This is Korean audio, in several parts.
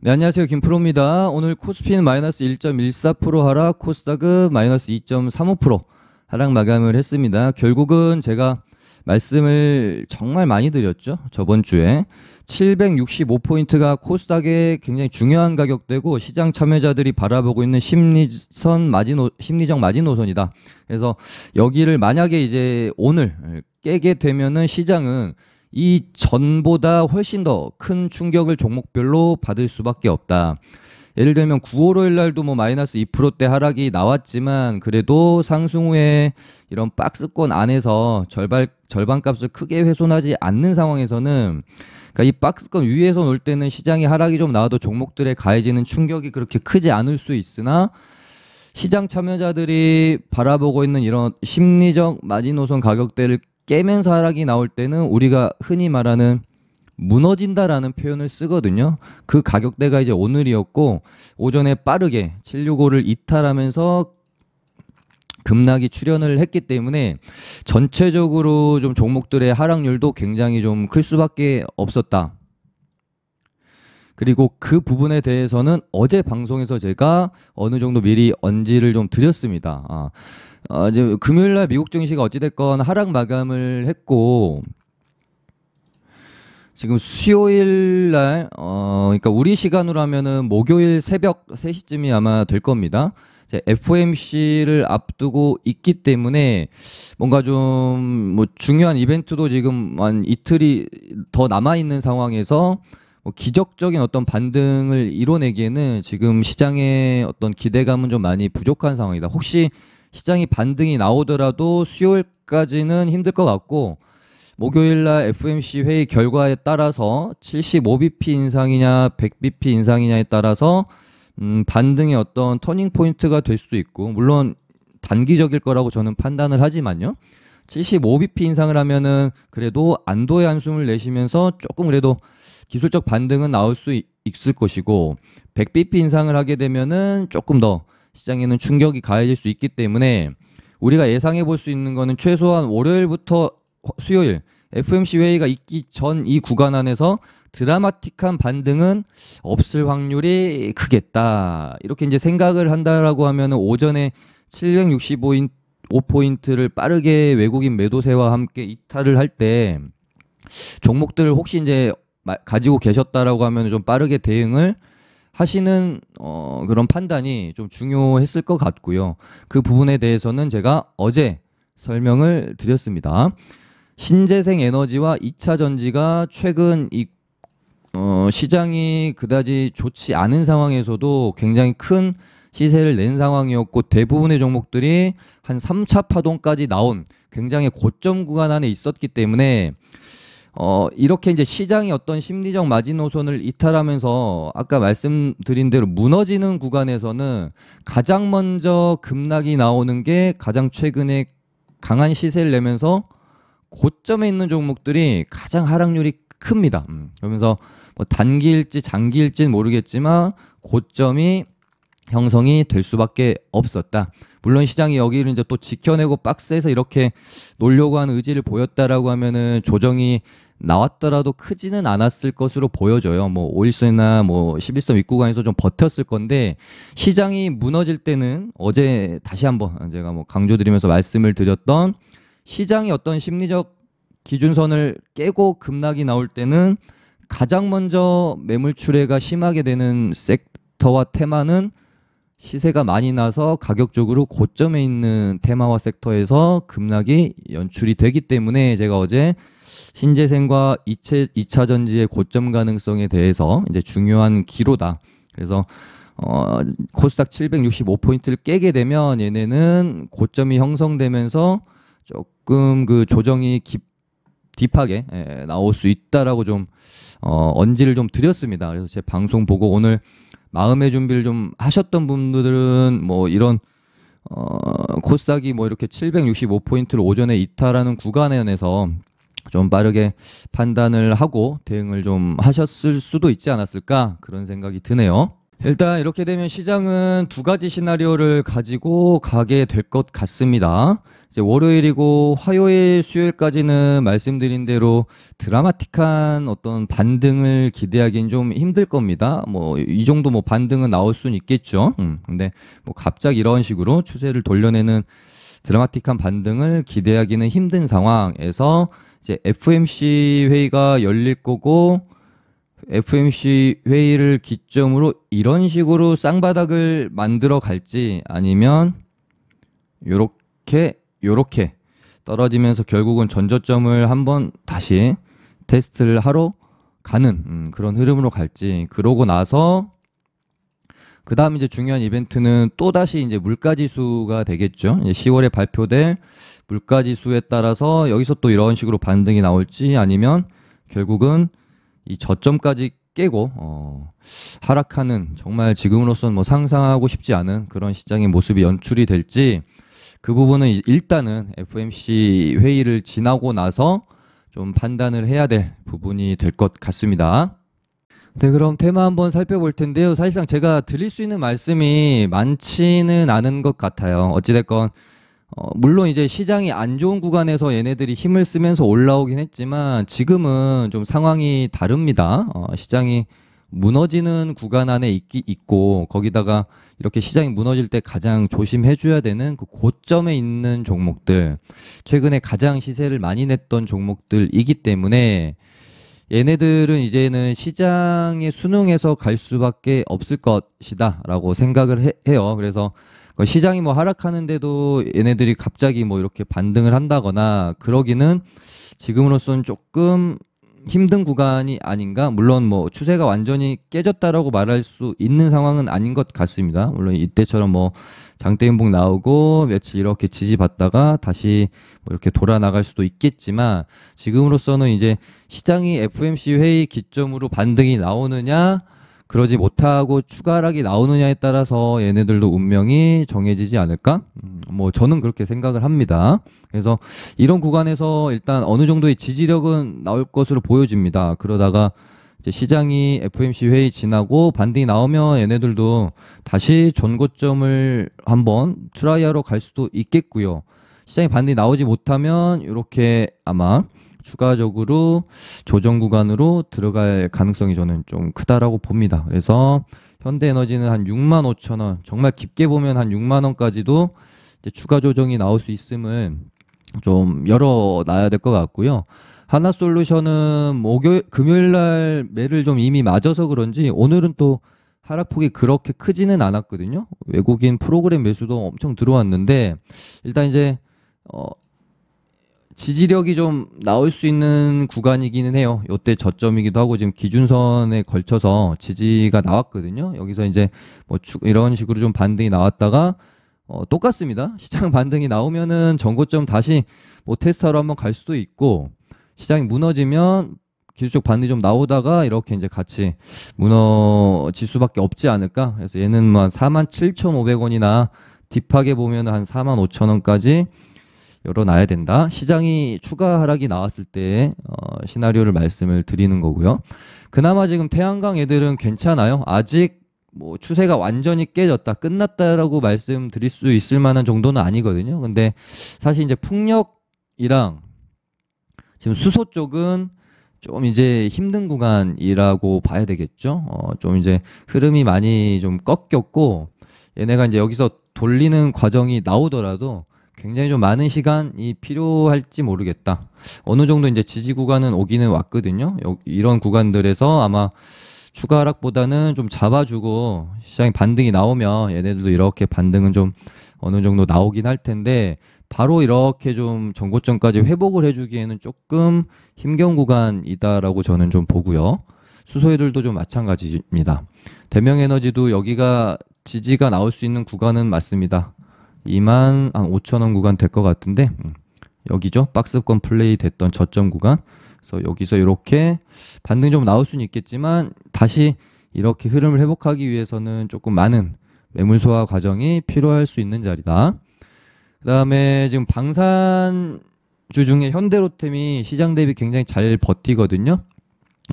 네, 안녕하세요. 김프로입니다. 오늘 코스피는 마이너스 1.14% 하락, 코스닥은 마이너스 2.35% 하락 마감을 했습니다. 결국은 제가 말씀을 정말 많이 드렸죠. 저번 주에 765포인트가 코스닥의 굉장히 중요한 가격대고 시장 참여자들이 바라보고 있는 심리적 마지노선이다. 그래서 여기를 만약에 이제 오늘 깨게 되면은 시장은 이 전보다 훨씬 더 큰 충격을 종목별로 받을 수밖에 없다. 예를 들면 9월 5일 날도 뭐 마이너스 2%대 하락이 나왔지만 그래도 상승 후에 이런 박스권 안에서 절반 값을 크게 훼손하지 않는 상황에서는, 그러니까 이 박스권 위에서 놀 때는 시장이 하락이 좀 나와도 종목들에 가해지는 충격이 그렇게 크지 않을 수 있으나, 시장 참여자들이 바라보고 있는 이런 심리적 마지노선 가격대를 깨면서 하락이 나올 때는 우리가 흔히 말하는 무너진다라는 표현을 쓰거든요. 그 가격대가 이제 오늘이었고, 오전에 빠르게 765를 이탈하면서 급락이 출현을 했기 때문에 전체적으로 좀 종목들의 하락률도 굉장히 좀 클 수밖에 없었다. 그리고 그 부분에 대해서는 어제 방송에서 제가 어느 정도 미리 언지를 좀 드렸습니다. 이제 금요일날 미국 증시가 어찌됐건 하락 마감을 했고, 지금 수요일날 그러니까 우리 시간으로 하면은 목요일 새벽 3시쯤이 아마 될 겁니다. 이제 FOMC를 앞두고 있기 때문에 뭔가 좀 뭐 중요한 이벤트도 지금 한 이틀이 더 남아 있는 상황에서 뭐 기적적인 어떤 반등을 이뤄내기에는 지금 시장의 어떤 기대감은 좀 많이 부족한 상황이다. 혹시 시장이 반등이 나오더라도 수요일까지는 힘들 것 같고, 목요일날 FOMC 회의 결과에 따라서 75bp 인상이냐 100bp 인상이냐에 따라서 반등의 어떤 터닝 포인트가 될 수도 있고, 물론 단기적일 거라고 저는 판단을 하지만요. 75bp 인상을 하면은 그래도 안도의 한숨을 내쉬면서 조금 그래도 기술적 반등은 나올 수 있을 것이고, 100bp 인상을 하게 되면은 조금 더 시장에는 충격이 가해질 수 있기 때문에 우리가 예상해 볼 수 있는 거는 최소한 월요일부터 수요일 FOMC 회의가 있기 전 이 구간 안에서 드라마틱한 반등은 없을 확률이 크겠다. 이렇게 이제 생각을 한다라고 하면은 오전에 765포인트를 빠르게 외국인 매도세와 함께 이탈을 할 때 종목들을 혹시 이제 가지고 계셨다라고 하면 좀 빠르게 대응을 하시는 그런 판단이 좀 중요했을 것 같고요. 그 부분에 대해서는 제가 어제 설명을 드렸습니다. 신재생 에너지와 2차 전지가 최근 이 시장이 그다지 좋지 않은 상황에서도 굉장히 큰 시세를 낸 상황이었고, 대부분의 종목들이 한 3차 파동까지 나온 굉장히 고점 구간 안에 있었기 때문에 이렇게 이제 시장이 어떤 심리적 마지노선을 이탈하면서 아까 말씀드린 대로 무너지는 구간에서는 가장 먼저 급락이 나오는 게 가장 최근에 강한 시세를 내면서 고점에 있는 종목들이 가장 하락률이 큽니다. 그러면서 뭐 단기일지 장기일지는 모르겠지만 고점이 형성이 될 수밖에 없었다. 물론 시장이 여기를 이제 또 지켜내고 박스에서 이렇게 놓으려고 하는 의지를 보였다라고 하면은 조정이 나왔더라도 크지는 않았을 것으로 보여져요. 뭐 5일선이나 뭐 11선 윗구간에서 좀 버텼을 건데, 시장이 무너질 때는 어제 다시 한번 제가 뭐 강조드리면서 말씀을 드렸던 시장이 어떤 심리적 기준선을 깨고 급락이 나올 때는 가장 먼저 매물 출회가 심하게 되는 섹터와 테마는 시세가 많이 나서 가격적으로 고점에 있는 테마와 섹터에서 급락이 연출이 되기 때문에 제가 어제 신재생과 2차 전지의 고점 가능성에 대해서 이제 중요한 기로다. 그래서 코스닥 765포인트를 깨게 되면 얘네는 고점이 형성되면서 조금 그 조정이 딥하게 나올 수 있다라고 좀 언지를 좀 드렸습니다. 그래서 제 방송 보고 오늘 마음의 준비를 좀 하셨던 분들은 뭐 이런 코스닥이 뭐 이렇게 765포인트를 오전에 이탈하는 구간에 한해서 좀 빠르게 판단을 하고 대응을 좀 하셨을 수도 있지 않았을까, 그런 생각이 드네요. 일단 이렇게 되면 시장은 두 가지 시나리오를 가지고 가게 될 것 같습니다. 이제 월요일이고 화요일, 수요일까지는 말씀드린 대로 드라마틱한 어떤 반등을 기대하기는 좀 힘들 겁니다. 뭐 이 정도 뭐 반등은 나올 수는 있겠죠. 근데 뭐 갑자기 이런 식으로 추세를 돌려내는 드라마틱한 반등을 기대하기는 힘든 상황에서 이제 FOMC 회의가 열릴 거고 FOMC 회의를 기점으로 이런 식으로 쌍바닥을 만들어 갈지 아니면 요렇게 떨어지면서 결국은 전저점을 한번 다시 테스트를 하러 가는 그런 흐름으로 갈지. 그러고 나서 그다음 이제 중요한 이벤트는 또다시 이제 물가지수가 되겠죠. 이제 10월에 발표될 물가지수에 따라서 여기서 또 이런 식으로 반등이 나올지 아니면 결국은 이 저점까지 깨고 하락하는 정말 지금으로서는 뭐 상상하고 싶지 않은 그런 시장의 모습이 연출이 될지 그 부분은 일단은 FOMC 회의를 지나고 나서 좀 판단을 해야 될 부분이 될 것 같습니다. 네, 그럼 테마 한번 살펴볼 텐데요. 사실상 제가 드릴 수 있는 말씀이 많지는 않은 것 같아요. 어찌됐건 물론 이제 시장이 안 좋은 구간에서 얘네들이 힘을 쓰면서 올라오긴 했지만 지금은 좀 상황이 다릅니다. 시장이 무너지는 구간 안에 있고 거기다가 이렇게 시장이 무너질 때 가장 조심해줘야 되는 그 고점에 있는 종목들, 최근에 가장 시세를 많이 냈던 종목들이기 때문에 얘네들은 이제는 시장에 순응해서 갈 수밖에 없을 것이다 라고 생각을 해요. 그래서 시장이 뭐 하락하는데도 얘네들이 갑자기 뭐 이렇게 반등을 한다거나 그러기는 지금으로서는 조금 힘든 구간이 아닌가. 물론 뭐 추세가 완전히 깨졌다라고 말할 수 있는 상황은 아닌 것 같습니다. 물론 이때처럼 뭐 장대음봉 나오고 며칠 이렇게 지지받다가 다시 뭐 이렇게 돌아 나갈 수도 있겠지만 지금으로서는 이제 시장이 FOMC 회의 기점으로 반등이 나오느냐 그러지 못하고 추가 하락이 나오느냐에 따라서 얘네들도 운명이 정해지지 않을까? 뭐 저는 그렇게 생각을 합니다. 그래서 이런 구간에서 일단 어느 정도의 지지력은 나올 것으로 보여집니다. 그러다가 이제 시장이 FOMC 회의 지나고 반등이 나오면 얘네들도 다시 전고점을 한번 트라이하러 갈 수도 있겠고요. 시장이 반등이 나오지 못하면 이렇게 아마 추가적으로 조정 구간으로 들어갈 가능성이 저는 좀 크다라고 봅니다. 그래서 현대에너지는 한 65,000원, 정말 깊게 보면 한 6만원까지도 이제 추가 조정이 나올 수 있음을 좀 열어놔야 될 것 같고요. 하나솔루션은 금요일 날 매를 좀 이미 맞아서 그런지 오늘은 또 하락폭이 그렇게 크지는 않았거든요. 외국인 프로그램 매수도 엄청 들어왔는데 일단 이제 지지력이 좀 나올 수 있는 구간이기는 해요. 요때 저점이기도 하고 지금 기준선에 걸쳐서 지지가 나왔거든요. 여기서 이제 뭐 이런 식으로 좀 반등이 나왔다가 똑같습니다. 시장 반등이 나오면은 전고점 다시 뭐 테스트하러 한번 갈 수도 있고 시장이 무너지면 기술적 반등이 좀 나오다가 이렇게 이제 같이 무너질 수밖에 없지 않을까. 그래서 얘는 뭐 한 47,500원이나 딥하게 보면 한 45,000원까지 열어놔야 된다. 시장이 추가 하락이 나왔을 때 시나리오를 말씀을 드리는 거고요. 그나마 지금 태양광 애들은 괜찮아요. 아직 뭐 추세가 완전히 깨졌다, 끝났다라고 말씀드릴 수 있을 만한 정도는 아니거든요. 근데 사실 이제 풍력이랑 지금 수소 쪽은 좀 이제 힘든 구간이라고 봐야 되겠죠. 좀 이제 흐름이 많이 좀 꺾였고 얘네가 이제 여기서 돌리는 과정이 나오더라도 굉장히 좀 많은 시간이 필요할지 모르겠다. 어느 정도 이제 지지 구간은 오기는 왔거든요. 이런 구간들에서 아마 추가 하락보다는 좀 잡아주고 시장이 반등이 나오면 얘네들도 이렇게 반등은 좀 어느 정도 나오긴 할 텐데 바로 이렇게 좀 전고점까지 회복을 해주기에는 조금 힘겨운 구간이다라고 저는 좀 보고요. 수소애들도 좀 마찬가지입니다. 대명에너지도 여기가 지지가 나올 수 있는 구간은 맞습니다. 25,000원 구간 될 것 같은데 여기죠. 박스권 플레이 됐던 저점 구간. 그래서 여기서 이렇게 반등 좀 나올 수는 있겠지만 다시 이렇게 흐름을 회복하기 위해서는 조금 많은 매물 소화 과정이 필요할 수 있는 자리다. 그 다음에 지금 방산주 중에 현대로템이 시장 대비 굉장히 잘 버티거든요.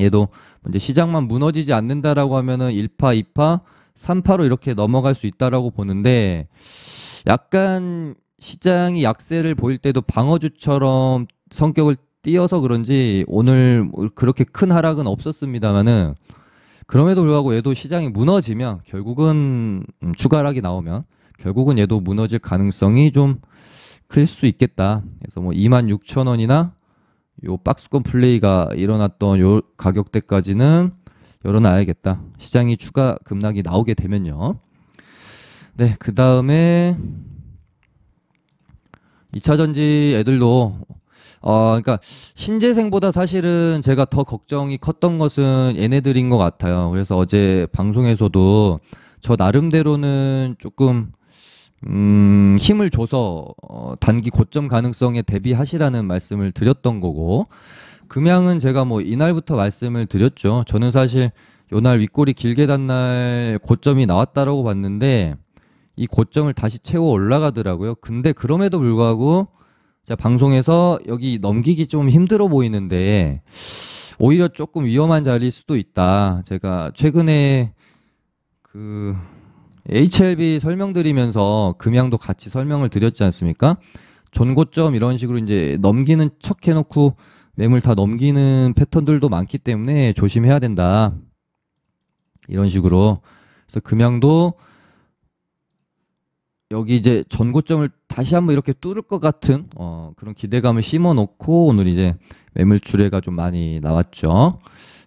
얘도 이제 시장만 무너지지 않는다라고 하면은 1파, 2파, 3파로 이렇게 넘어갈 수 있다라고 보는데 약간 시장이 약세를 보일 때도 방어주처럼 성격을 띄어서 그런지 오늘 뭐 그렇게 큰 하락은 없었습니다만은 그럼에도 불구하고 얘도 시장이 무너지면 결국은 추가 하락이 나오면 결국은 얘도 무너질 가능성이 좀 클 수 있겠다. 그래서 뭐 26,000원이나 요 박스권 플레이가 일어났던 요 가격대까지는 열어놔야겠다. 시장이 추가 급락이 나오게 되면요. 네, 그 다음에 2차 전지 애들도 그러니까 신재생보다 사실은 제가 더 걱정이 컸던 것은 얘네들인 것 같아요. 그래서 어제 방송에서도 저 나름대로는 조금 힘을 줘서 단기 고점 가능성에 대비하시라는 말씀을 드렸던 거고 금양은 제가 뭐 이날부터 말씀을 드렸죠. 저는 사실 요날 윗골이 길게 단 날 고점이 나왔다라고 봤는데 이 고점을 다시 채워 올라가더라고요. 근데 그럼에도 불구하고 제가 방송에서 여기 넘기기 좀 힘들어 보이는데 오히려 조금 위험한 자리일 수도 있다. 제가 최근에 그 HLB 설명드리면서 금양도 같이 설명을 드렸지 않습니까? 전고점 이런 식으로 이제 넘기는 척 해놓고 매물 다 넘기는 패턴들도 많기 때문에 조심해야 된다. 이런 식으로. 그래서 금양도 여기 이제 전고점을 다시 한번 이렇게 뚫을 것 같은 그런 기대감을 심어 놓고 오늘 이제 매물 출회가 좀 많이 나왔죠.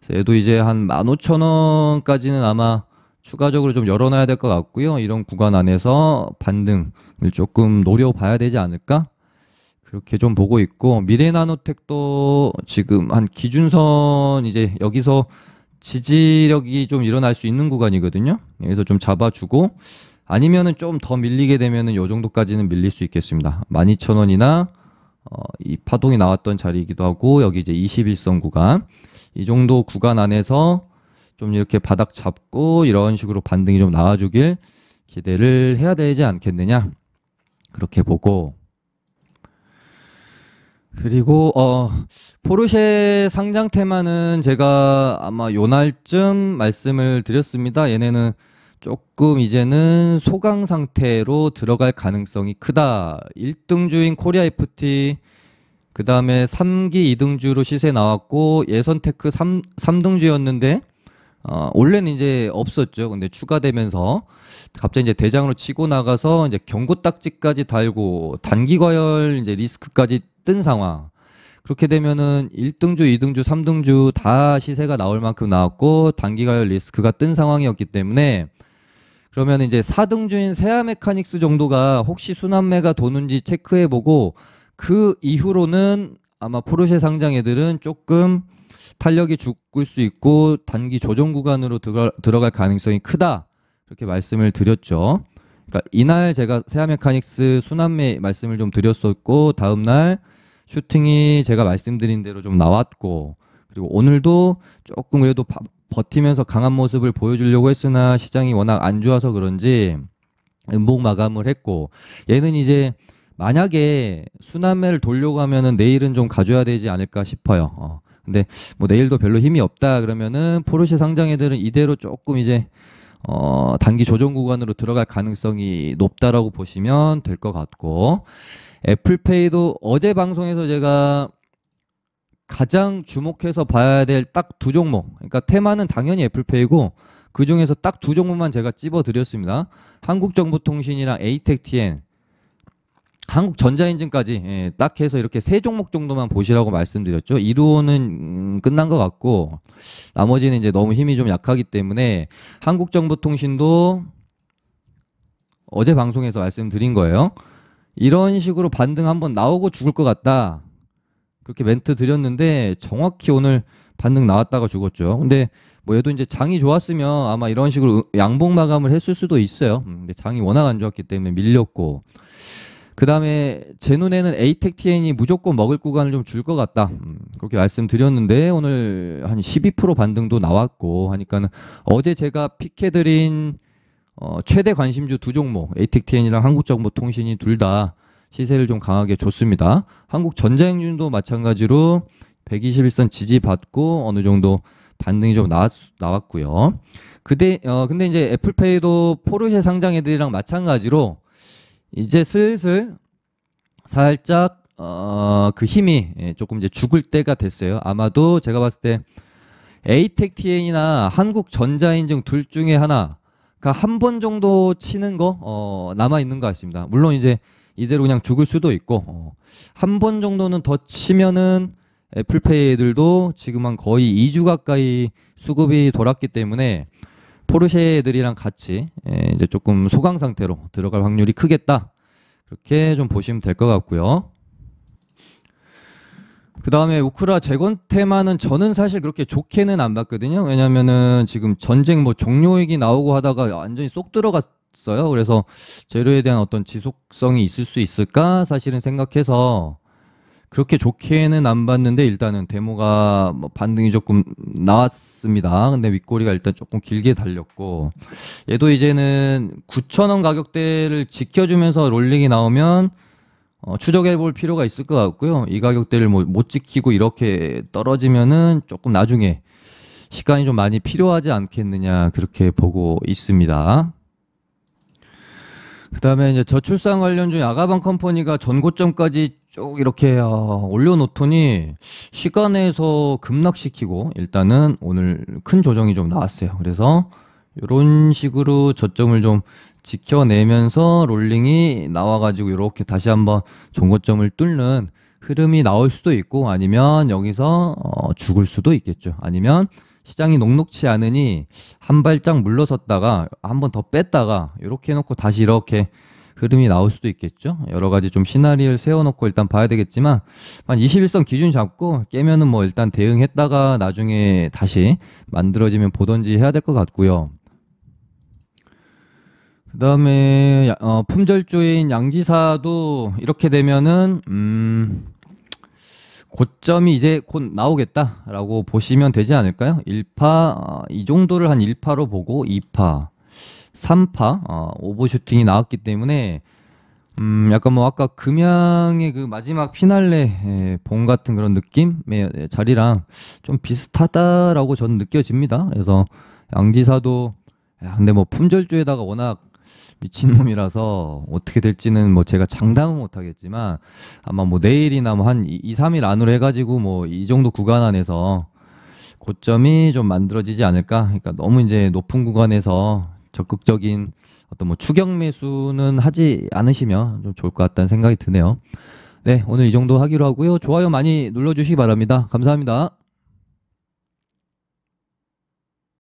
그래서 얘도 이제 한 15,000원까지는 아마 추가적으로 좀 열어놔야 될 것 같고요. 이런 구간 안에서 반등을 조금 노려봐야 되지 않을까? 그렇게 좀 보고 있고 미래나노텍도 지금 한 기준선 이제 여기서 지지력이 좀 일어날 수 있는 구간이거든요. 여기서 좀 잡아주고 아니면은 좀 더 밀리게 되면은 요 정도까지는 밀릴 수 있겠습니다. 12,000원이나 이 파동이 나왔던 자리이기도 하고 여기 이제 21선 구간 이 정도 구간 안에서 좀 이렇게 바닥 잡고 이런 식으로 반등이 좀 나와주길 기대를 해야 되지 않겠느냐 그렇게 보고 그리고 포르쉐 상장 테마는 제가 아마 요 날쯤 말씀을 드렸습니다. 얘네는 조금 이제는 소강 상태로 들어갈 가능성이 크다. 1등주인 코리아 FT 그 다음에 3기 2등주로 시세 나왔고 예선테크 3등주였는데 원래는 이제 없었죠. 근데 추가되면서 갑자기 이제 대장으로 치고 나가서 이제 경고 딱지까지 달고 단기 과열 이제 리스크까지 뜬 상황. 그렇게 되면은 1등주, 2등주, 3등주 다 시세가 나올 만큼 나왔고 단기 과열 리스크가 뜬 상황이었기 때문에 그러면 이제 4등주인 세아 메카닉스 정도가 혹시 순환매가 도는지 체크해보고 그 이후로는 아마 포르쉐 상장 애들은 조금 탄력이 죽을 수 있고 단기 조정 구간으로 들어갈 가능성이 크다. 그렇게 말씀을 드렸죠. 그러니까 이날 제가 세아 메카닉스 순환매 말씀을 좀 드렸었고 다음날 슈팅이 제가 말씀드린 대로 좀 나왔고 그리고 오늘도 조금 그래도 버티면서 강한 모습을 보여주려고 했으나 시장이 워낙 안 좋아서 그런지 음봉 마감을 했고 얘는 이제 만약에 순환매를 돌려고 하면은 내일은 좀 가져야 되지 않을까 싶어요. 근데 뭐 내일도 별로 힘이 없다 그러면은 포르쉐 상장 애들은 이대로 조금 이제 단기 조정 구간으로 들어갈 가능성이 높다라고 보시면 될 것 같고 애플페이도 어제 방송에서 제가 가장 주목해서 봐야 될 딱 두 종목 그러니까 테마는 당연히 애플페이고 그 중에서 딱 두 종목만 제가 찝어 드렸습니다. 한국정보통신이랑 에이텍TN 한국전자인증까지 딱 해서 이렇게 세 종목 정도만 보시라고 말씀드렸죠. 1호는 끝난 것 같고 나머지는 이제 너무 힘이 좀 약하기 때문에 한국정보통신도 어제 방송에서 말씀드린 거예요. 이런 식으로 반등 한번 나오고 죽을 것 같다. 그렇게 멘트 드렸는데 정확히 오늘 반등 나왔다가 죽었죠. 근데 뭐 얘도 이제 장이 좋았으면 아마 이런 식으로 양봉 마감을 했을 수도 있어요. 근데 장이 워낙 안 좋았기 때문에 밀렸고 그 다음에 제 눈에는 에이텍TN이 무조건 먹을 구간을 좀 줄 것 같다. 그렇게 말씀드렸는데 오늘 한 12% 반등도 나왔고 하니까는 어제 제가 픽해드린 최대 관심주 두 종목 에이텍TN이랑 한국정보통신이 둘 다 시세를 좀 강하게 줬습니다. 한국전자행진도 마찬가지로 121선 지지받고 어느 정도 반등이 좀 나왔고요. 근데 이제 애플페이도 포르쉐 상장 애들이랑 마찬가지로 이제 슬슬 살짝 그 힘이 조금 이제 죽을 때가 됐어요. 아마도 제가 봤을 때 에이텍TN이나 한국전자인증 둘 중에 하나가 한 번 정도 치는 거 남아 있는 것 같습니다. 물론 이제 이대로 그냥 죽을 수도 있고 한 번 정도는 더 치면은 애플페이 애들도 지금 한 거의 2주 가까이 수급이 돌았기 때문에 포르쉐 애들이랑 같이 이제 조금 소강 상태로 들어갈 확률이 크겠다. 그렇게 좀 보시면 될 것 같고요. 그 다음에 우크라 재건 테마는 저는 사실 그렇게 좋게는 안 봤거든요. 왜냐면은 지금 전쟁 뭐 종료 얘기 나오고 하다가 완전히 쏙 들어갔어요. 그래서 재료에 대한 어떤 지속성이 있을 수 있을까 사실은 생각해서 그렇게 좋게는 안 봤는데 일단은 데모가 뭐 반등이 조금 나왔습니다. 근데 윗꼬리가 일단 조금 길게 달렸고 얘도 이제는 9,000원 가격대를 지켜주면서 롤링이 나오면 추적해 볼 필요가 있을 것 같고요. 이 가격대를 뭐 못 지키고 이렇게 떨어지면은 조금 나중에 시간이 좀 많이 필요하지 않겠느냐 그렇게 보고 있습니다. 그 다음에 이제 저출산 관련주 아가방 컴퍼니가 전고점까지 쭉 이렇게 올려놓더니 시간에서 급락시키고 일단은 오늘 큰 조정이 좀 나왔어요. 그래서 이런 식으로 저점을 좀 지켜내면서 롤링이 나와가지고 이렇게 다시 한번 전고점을 뚫는 흐름이 나올 수도 있고 아니면 여기서 죽을 수도 있겠죠. 아니면 시장이 녹록치 않으니 한 발짝 물러섰다가 한 번 더 뺐다가 이렇게 해놓고 다시 이렇게 흐름이 나올 수도 있겠죠. 여러 가지 좀 시나리오를 세워놓고 일단 봐야 되겠지만 한 21선 기준 잡고 깨면은 뭐 일단 대응했다가 나중에 다시 만들어지면 보던지 해야 될 것 같고요. 그 다음에 품절주인 양지사도 이렇게 되면은 고점이 이제 곧 나오겠다라고 보시면 되지 않을까요? 1파 이 정도를 한 1파로 보고 2파 3파 오버슈팅이 나왔기 때문에 약간 뭐 아까 금양의 그 마지막 피날레 봉 같은 그런 느낌의 자리랑 좀 비슷하다라고 저는 느껴집니다. 그래서 양지사도 근데 뭐 품절주에다가 워낙 미친놈이라서 어떻게 될지는 뭐 제가 장담은 못하겠지만 아마 뭐 내일이나 뭐 한 2, 3일 안으로 해가지고 뭐 이 정도 구간 안에서 고점이 좀 만들어지지 않을까. 그러니까 너무 이제 높은 구간에서 적극적인 어떤 뭐 추격 매수는 하지 않으시면 좀 좋을 것 같다는 생각이 드네요. 네, 오늘 이 정도 하기로 하고요. 좋아요 많이 눌러주시기 바랍니다. 감사합니다.